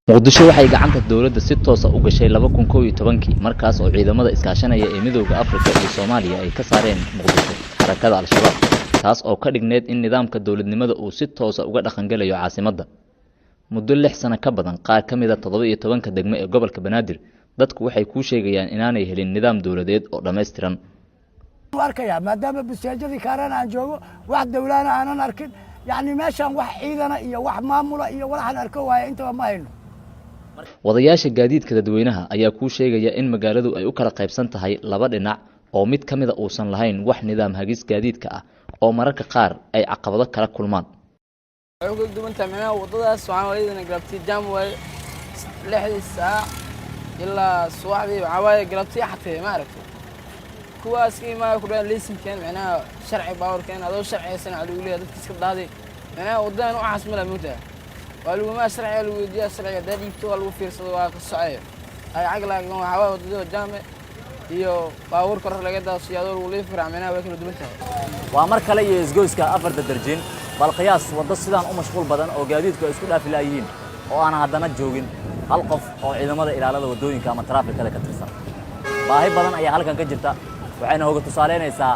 Muqdisho waxay gacanta dawladda si toos ah u gashay 2011 markaas oo ciidamada iskaashanaya ee Midowga Afrika iyo Soomaaliya ay ka saareen Muqdisho xarakada Al-Shabaab taas oo ka dhigneed in nidaamka dawladnimada uu si toos ah uga dhaqan galayo caasimadda muddo 6 sano ka badan qaar ka mid ah 17 degmo ee gobolka Banaadir dadku waxay ku sheegayaan inaanay helin nidaam dawladeed oo dhameystiran arkaya maadaama bisaajadii kaarana aan joogo wax dawladana aanan arkin yani meeshan wax ciidana iyo wax maamula iyo waxaan arko waaya inta ma hayno wadayaasha gaadiidka dadweynaha ayaa ku sheegaya in magaaladu ay u kala qaybsan tahay laba dhinac oo mid kamid ah uusan lahayn wax nidaam hagis gaadiidka ah oo mararka qaar ay caqabado kala kulmaan ugu duwanta macnaha wadadaas waxaan waleedina galabtii jaam way 6 saac ilaa subaxdii waxaa galabtii xatay ma aragtay kuwaas ma ku dhaan leesinkan macnaha sharci baawarkan adoo sharciysan caluuliya dadka iska dhaaday macnaha wadaan u xasmala muuta والوما سرع الوديا سرع داديبتو والو فيرسدو waa ka socay ay caqlaagan waxa wadada jaame iyo baawur kor laga daasiyo uu leefir amana way kala duwan tahay waa mar kale iyo isgoyska afarta darjin bal qiyaas wada sidaan u mashquul badan oo gaadiidku isku dhaafilayeen oo aan haddana joogin hal qof oo ciidamada ilaalada wadooyinka ama traffic-ka ka tirsan baahi badan ayaa halkan ka jirta waxayna uga tusaaleynaysaa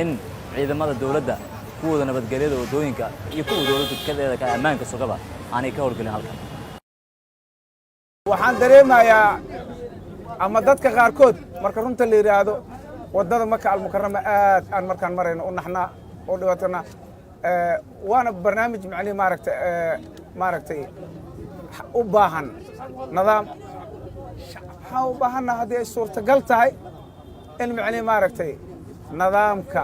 in ciidamada dawladda kuwada nabadgelyada wadooyinka iyo kuwa dawladda kadeeda ka amaanka sugaba aanay ka howlgelin halkan waxaan dareemayaa ama dadka qaarkood marka runta la yiraahdo wadada Maka al-Mukarrama aad aan markaan marayno u naxnaa oo dhibaatana waana barnaamij maaragtay u baahan nidaam u baahan hadii ay suurtagal tahay in maaragtay nidaamka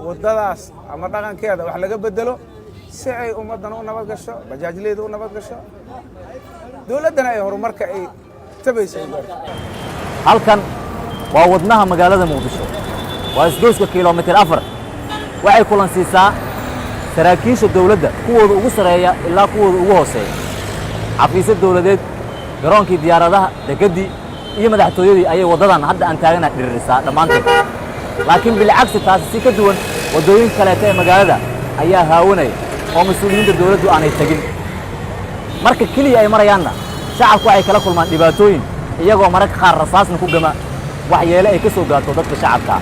wadadaas ama dhaqankeeda wax laga bedelo si ay ummadana u nabad gasho bajaajleedu u nabad gasho dawladana ay horumarka ay tabayso halkan waa wadnaha magaalada Muqdisho waa isgoyska kiiloomitir 4 waxay kulan siisaa saraakiisha dawladda kuwooda ugu sareeya ilaa kuwooda ugu hooseeya xafiisyada dawladeed garoonkii diyaaradaha degadii iyo madaxtooyadii ayay wadadan hadda aan taagana dhirisaa dhamaantood laakiin bilcagsi taas si ka duwan wadooyin kale ee magaalada ayaa haawanay oo mas'uuliyiinta dawladdu aanay tagin marka kaliya ay marayaanna shacabku ay kala kulmaan dhibaatooyin iyagoo mararka qaar rasaasna ku gama wax yeelay ay ka soo gaarto dadka shacabka